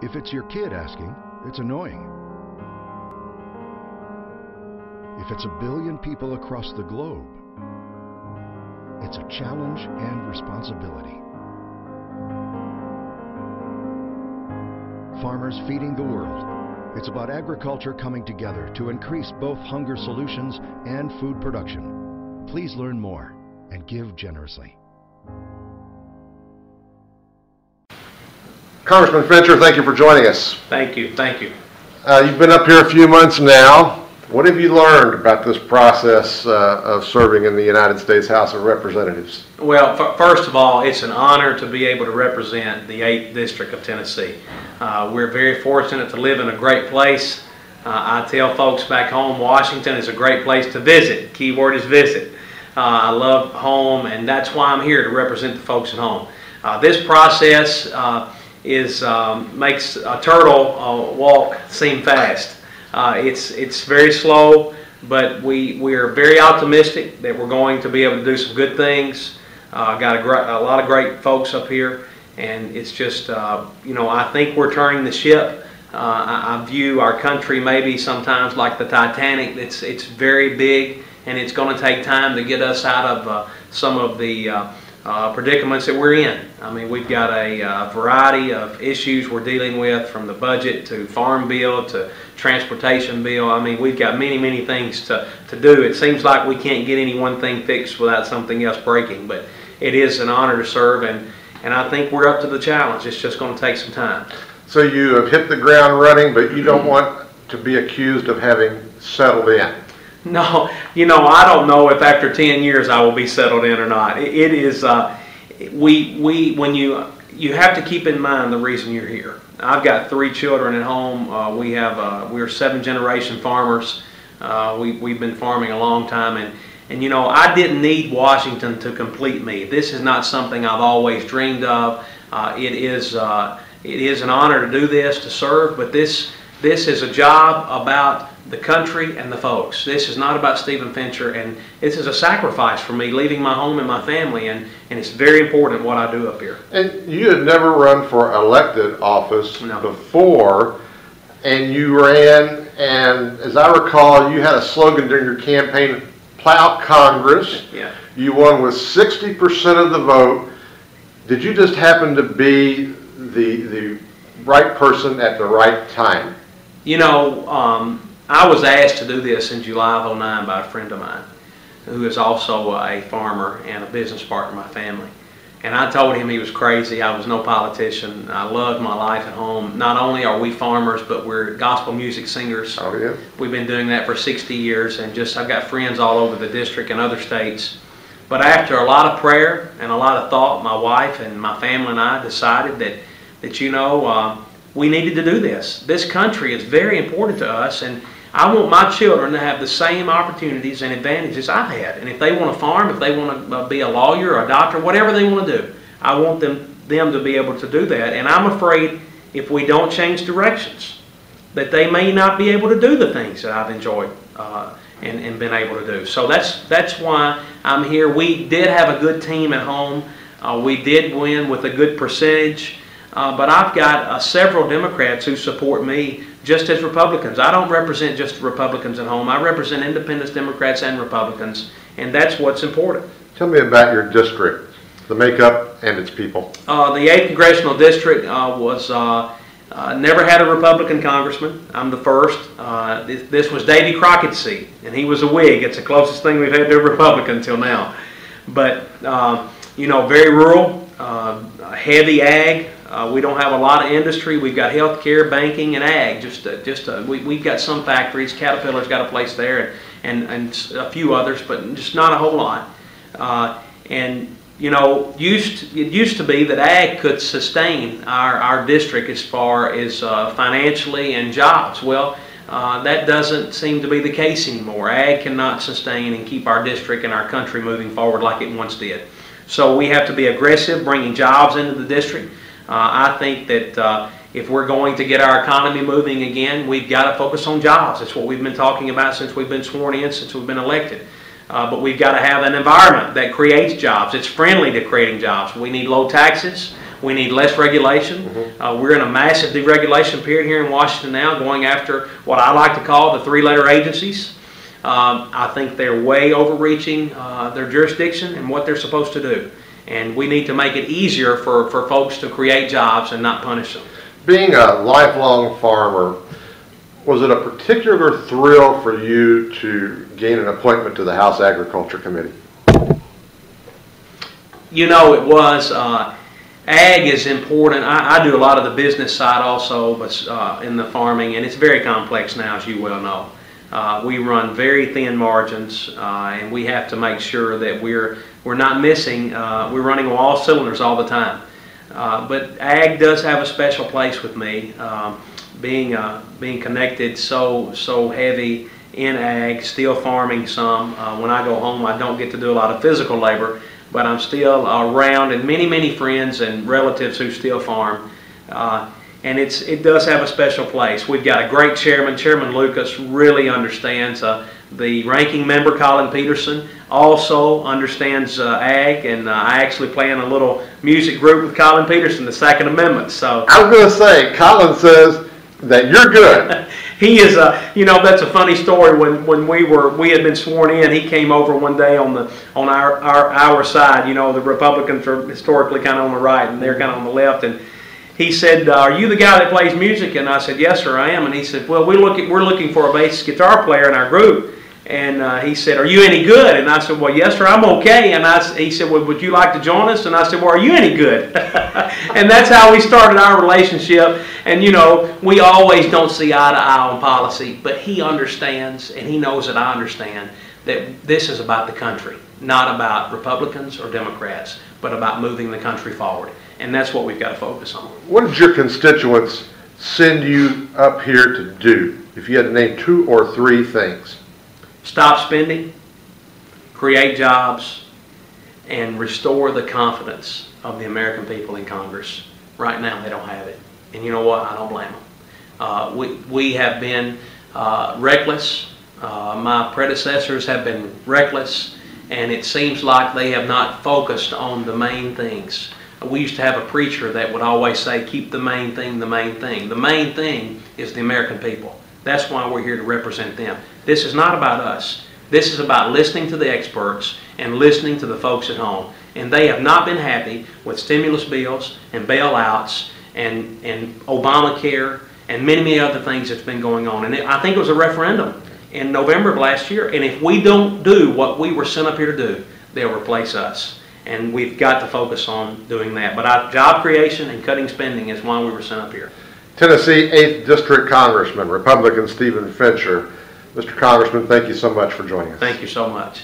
If it's your kid asking, it's annoying. If it's a billion people across the globe, it's a challenge and responsibility. Farmers feeding the world. It's about agriculture coming together to increase both hunger solutions and food production. Please learn more and give generously. Congressman Fincher, thank you for joining us. Thank you. Thank you. You've been up here a few months now. What have you learned about this process of serving in the United States House of Representatives? Well, first of all, it's an honor to be able to represent the 8th District of Tennessee. We're very fortunate to live in a great place. I tell folks back home, Washington is a great place to visit. Key word is visit. I love home, and that's why I'm here to represent the folks at home. This process makes a turtle walk seem fast. It's very slow, but we are very optimistic that we're going to be able to do some good things. Got a lot of great folks up here, and it's just, you know, I think we're turning the ship. I view our country maybe sometimes like the Titanic. It's very big, and it's going to take time to get us out of some of the predicaments that we're in. I mean, we've got a variety of issues we're dealing with, from the budget to farm bill to transportation bill. I mean, we've got many things to do. It seems like we can't get any one thing fixed without something else breaking, but it is an honor to serve, and I think we're up to the challenge. It's just going to take some time. So you have hit the ground running, but you don't want to be accused of having settled in. No, you know, I don't know if after 10 years I will be settled in or not. It is, when you have to keep in mind the reason you're here. I've got 3 children at home. We're 7th-generation farmers. We've been farming a long time, and you know, I didn't need Washington to complete me. This is not something I've always dreamed of. It is an honor to do this, to serve, but this is a job about the country and the folks. This is not about Stephen Fincher, and this is a sacrifice for me, leaving my home and my family, and it's very important what I do up here. And you had never run for elected office No. before, and you ran, and as I recall, you had a slogan during your campaign, "Plow Congress." Yeah. You won with 60% of the vote. Did you just happen to be the right person at the right time? You know, I was asked to do this in July of '09 by a friend of mine who is also a farmer and a business partner of my family. And I told him he was crazy. I was no politician. I loved my life at home. Not only are we farmers, but we're gospel music singers. Oh, yeah. We've been doing that for 60 years, and I've got friends all over the district and other states. But after a lot of prayer and a lot of thought, my wife and my family and I decided that you know, we needed to do this. This country is very important to us, and I want my children to have the same opportunities and advantages I've had. And if they want to farm, if they want to be a lawyer or a doctor, whatever they want to do, I want them to be able to do that. And I'm afraid if we don't change directions, that they may not be able to do the things that I've enjoyed and been able to do. So that's why I'm here. We did have a good team at home. We did win with a good percentage. But I've got several Democrats who support me just as Republicans. I don't represent just Republicans at home. I represent independents, Democrats, and Republicans, and that's what's important. Tell me about your district, the makeup and its people. The 8th Congressional District never had a Republican congressman. I'm the first. This was Davy Crockett's seat, and he was a Whig. It's the closest thing we've had to a Republican until now. But, you know, very rural, heavy ag. We don't have a lot of industry. We've got healthcare, banking, and ag. We've got some factories. Caterpillar's got a place there, and a few others, but just not a whole lot. And you know, it used to be that ag could sustain our district as far as financially and jobs. Well, that doesn't seem to be the case anymore. Ag cannot sustain and keep our district and our country moving forward like it once did. So we have to be aggressive, bringing jobs into the district. I think that if we're going to get our economy moving again, we've got to focus on jobs. That's what we've been talking about since we've been sworn in, since we've been elected. But we've got to have an environment that creates jobs. It's friendly to creating jobs. We need low taxes. We need less regulation. We're in a massive deregulation period here in Washington now, going after what I like to call the three-letter agencies. I think they're way overreaching their jurisdiction and what they're supposed to do. And we need to make it easier for folks to create jobs and not punish them. Being a lifelong farmer, was it a particular thrill for you to gain an appointment to the House Agriculture Committee? You know, it was. Ag is important. I do a lot of the business side also, but in the farming, and it's very complex now, as you well know. We run very thin margins, and we have to make sure that we're not missing. We're running on all cylinders all the time. But ag does have a special place with me, being connected so heavy in ag, still farming some. When I go home, I don't get to do a lot of physical labor, but I'm still around, and many friends and relatives who still farm. And it does have a special place. We've got a great chairman. Chairman Lucas really understands. The ranking member, Colin Peterson, also understands ag, and I actually play in a little music group with Colin Peterson, the Second Amendment. So I was going to say, Colin says that you're good. He is, you know, that's a funny story. When we had been sworn in, he came over one day on our side. You know, the Republicans are historically kind of on the right, and they're kind of on the left. And he said, "Are you the guy that plays music?" And I said, "Yes, sir, I am." And he said, "Well, we're looking for a bass guitar player in our group." And he said, "Are you any good?" And I said, "Well, yes, sir, I'm okay." And he said, "Well, would you like to join us?" And I said, "Well, are you any good?" And that's how we started our relationship. And, you know, we always don't see eye to eye on policy, but he understands, and he knows that I understand, that this is about the country, not about Republicans or Democrats, but about moving the country forward. And that's what we've got to focus on. What did your constituents send you up here to do, if you had to name 2 or 3 things? Stop spending, create jobs, and restore the confidence of the American people in Congress. Right now, they don't have it. And you know what? I don't blame them. We have been reckless. My predecessors have been reckless, and it seems like they have not focused on the main things. We used to have a preacher that would always say, keep the main thing the main thing. The main thing is the American people. That's why we're here to represent them. This is not about us. This is about listening to the experts and listening to the folks at home. And they have not been happy with stimulus bills and bailouts and Obamacare and many other things that's been going on. And I think it was a referendum in November of last year. And if we don't do what we were sent up here to do, they'll replace us. And we've got to focus on doing that. But job creation and cutting spending is why we were sent up here. Tennessee 8th District Congressman, Republican Stephen Fincher. Mr. Congressman, thank you so much for joining us. Thank you so much.